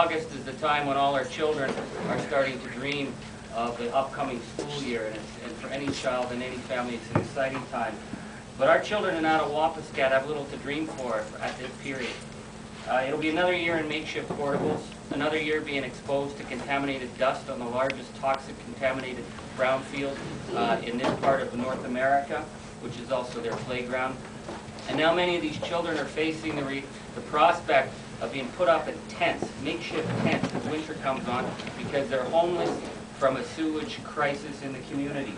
August is the time when all our children are starting to dream of the upcoming school year, and for any child in any family, it's an exciting time. But our children in Attawapiskat have little to dream for at this period. It'll be another year in makeshift portables, another year being exposed to contaminated dust on the largest toxic contaminated brownfield in this part of North America, which is also their playground. And now many of these children are facing the prospect of being put up in tents, makeshift tents, as winter comes on, because they're homeless from a sewage crisis in the community.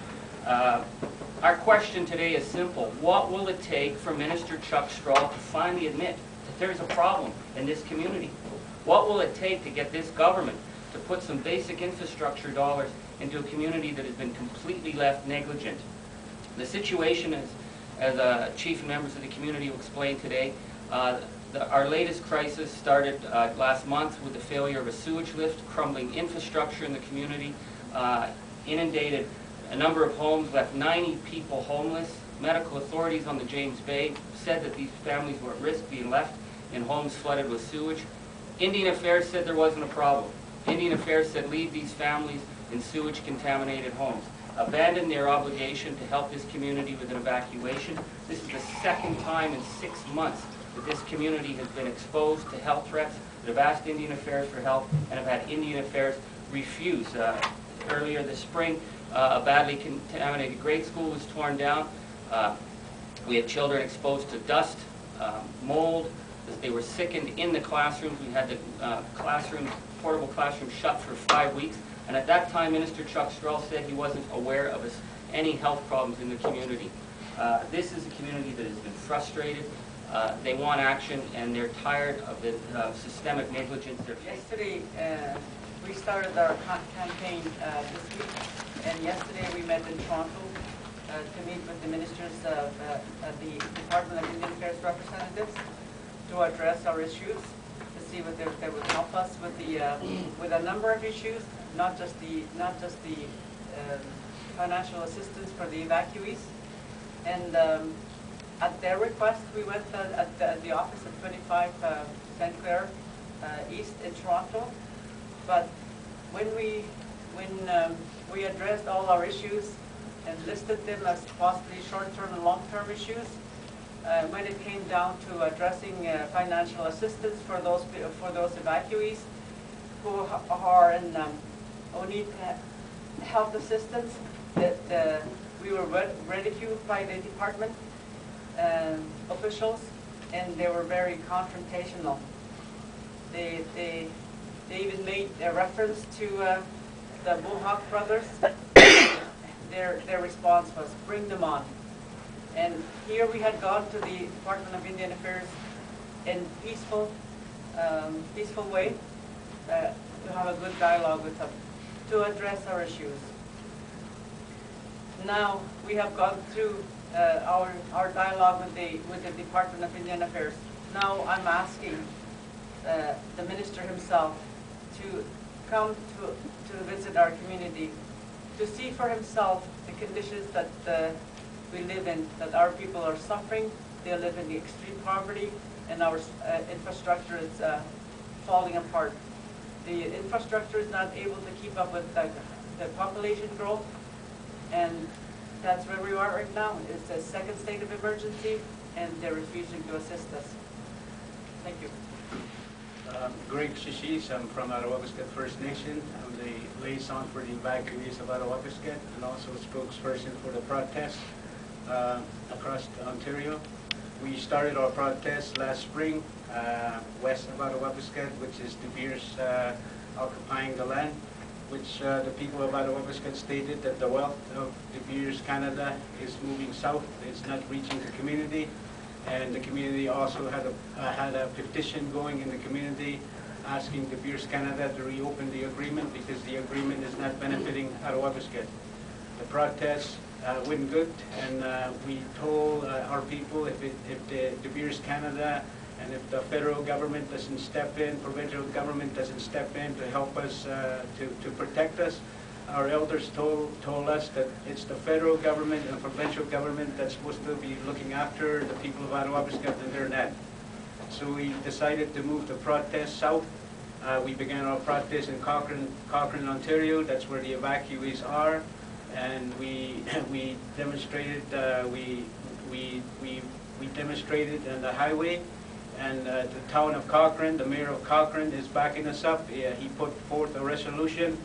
Our question today is simple. What will it take for Minister Chuck Strahl to finally admit that there's a problem in this community? What will it take to get this government to put some basic infrastructure dollars into a community that has been completely left negligent? The situation is, as Chief and members of the community will explain today, our latest crisis started last month with the failure of a sewage lift, crumbling infrastructure in the community, inundated a number of homes, left 90 people homeless. Medical authorities on the James Bay said that these families were at risk being left in homes flooded with sewage. Indian Affairs said there wasn't a problem. Indian Affairs said leave these families in sewage-contaminated homes. Abandon their obligation to help this community with an evacuation. This is the second time in 6 months that this community has been exposed to health threats, that have asked Indian Affairs for help, and have had Indian Affairs refuse. Earlier this spring, a badly contaminated grade school was torn down. We had children exposed to dust, mold. They were sickened in the classrooms. We had the portable classroom shut for 5 weeks. And at that time, Minister Chuck Strahl said he wasn't aware of any health problems in the community. This is a community that has been frustrated. They want action, and they're tired of the systemic negligence. Yesterday, we started our campaign this week, and yesterday we met in Toronto to meet with the ministers of the Department of Indian Affairs representatives to address our issues, to see what they would help us with a number of issues, not just the financial assistance for the evacuees. And at their request, we went at the office of 25 St. Clair East in Toronto. But when we addressed all our issues and listed them as possibly short-term and long-term issues, when it came down to addressing financial assistance for those evacuees who need health assistance, that we were ridiculed by the department officials, and they were very confrontational. They even made a reference to the Mohawk brothers. Their response was, bring them on. And here we had gone to the Department of Indian Affairs in peaceful way to have a good dialogue with them, to address our issues. Now we have gone through our dialogue with the Department of Indian Affairs. Now I'm asking the minister himself to come to visit our community, to see for himself the conditions that we live in, that our people are suffering. They live in the extreme poverty, and our infrastructure is falling apart. The infrastructure is not able to keep up with the population growth, and that's where we are right now. It's a second state of emergency, and they're refusing to assist us. Thank you. Greg Shishis, I'm from Attawapiskat First Nation. I'm the liaison for the evacuees of Attawapiskat and also spokesperson for the protest across Ontario. We started our protest last spring west of Attawapiskat, which is De Beers occupying the land, which the people of Attawapiskat stated that the wealth of De Beers Canada is moving south. It's not reaching the community. And the community also had a petition going in the community asking De Beers Canada to reopen the agreement because the agreement is not benefiting Attawapiskat. The protest went good, and we told our people if the De Beers Canada and if the federal government doesn't step in, provincial government doesn't step in to help us, to protect us, our elders told us that it's the federal government and provincial government that's supposed to be looking after the people of Attawapiskat, and they're not. So we decided to move the protest south We began our protest in Cochrane, Ontario. That's where the evacuees are, and we demonstrated. We demonstrated on the highway, and the town of Cochrane, the mayor of Cochrane, is backing us up. He put forth a resolution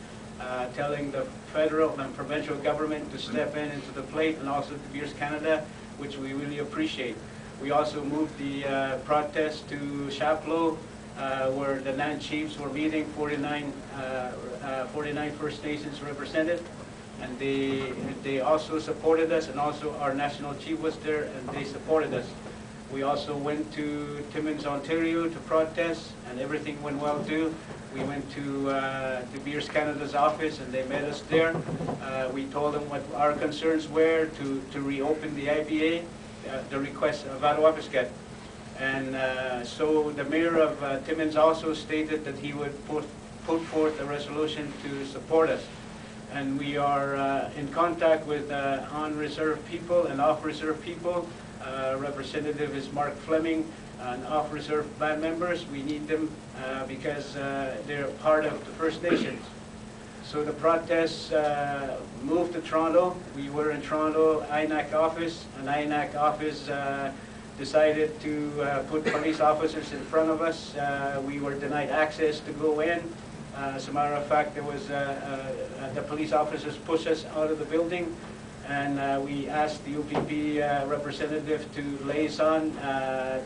telling the federal and provincial government to step into the plate, and also De Beers Canada, which we really appreciate. We also moved the protest to Chapleau, where the 9 chiefs were meeting, 49 First Nations represented, and they also supported us, and also our national chief was there, and they supported us. We also went to Timmins, Ontario to protest, and everything went well too. We went to De Beers Canada's office, and they met us there. We told them what our concerns were to reopen the IBA, the request of Attawapiskat. And so the mayor of Timmins also stated that he would put forth a resolution to support us. And we are in contact with on-reserve people and off-reserve people. Representative is Mark Fleming, and off-reserve band members. We need them because they're part of the First Nations. So the protests moved to Toronto. We were in Toronto INAC office, and INAC office decided to put police officers in front of us. We were denied access to go in. As a matter of fact, there was the police officers pushed us out of the building, and we asked the UPP representative to liaison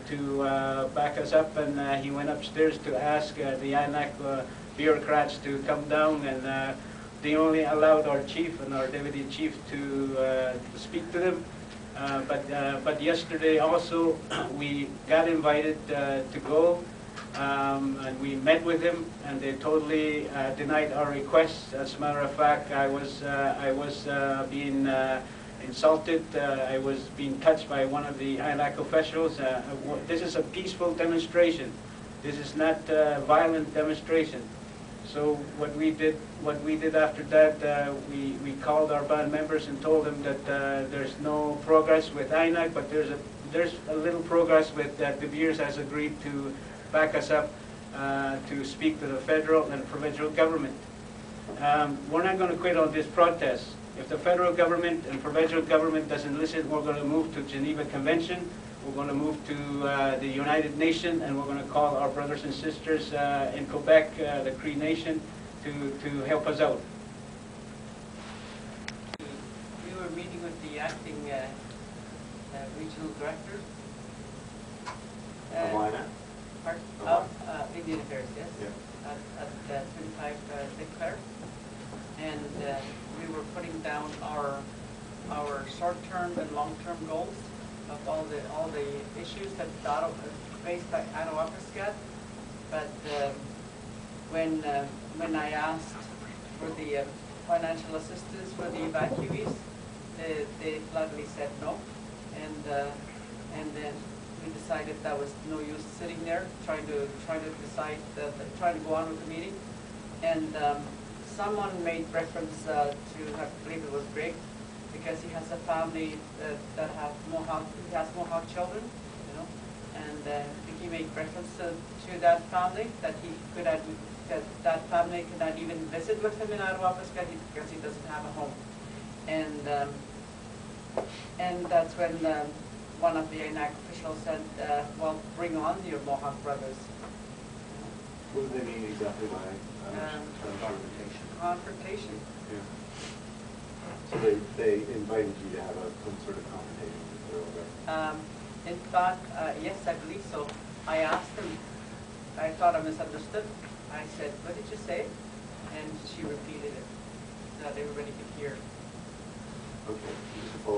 to back us up, and he went upstairs to ask the INAC bureaucrats to come down, and they only allowed our chief and our deputy chief to speak to them. But yesterday also we got invited to go, and we met with him, and they totally denied our requests. As a matter of fact, I was being insulted. I was being touched by one of the INAC officials. This is a peaceful demonstration. This is not a violent demonstration. So what we did after that, we called our band members and told them that there's no progress with INAC, but there's a little progress with De Beers has agreed to back us up to speak to the federal and provincial government. We're not going to quit on this protest. If the federal government and provincial government doesn't listen, we're going to move to Geneva Convention. We're going to move to the United Nations, and we're going to call our brothers and sisters in Quebec, the Cree Nation, to help us out. We were meeting with the acting regional director. Of Indian Affairs, yes. Yeah. At 25 Sinclair. And we were putting down our short-term and long-term goals of all the issues that faced by Attawapiskat. But when I asked for the financial assistance for the evacuees, they flatly said no, and then we decided that was no use sitting there trying to trying to go on with the meeting. And someone made reference to, I believe it was Greg, because he has a family that have Mohawk. He has Mohawk children, you know, and he made reference to that family, that he could that family could not even visit with him in Attawapiskat because he doesn't have a home. And that's when one of the INAC officials said, "Well, bring on your Mohawk brothers." What do they mean exactly by confrontation? Confrontation. Yeah. So they invited you to have some sort of confrontation with the federal government? In fact, yes, I believe so. I asked him. I thought I misunderstood. I said, "What did you say?" And she repeated it, so that everybody could hear. Okay. Just to follow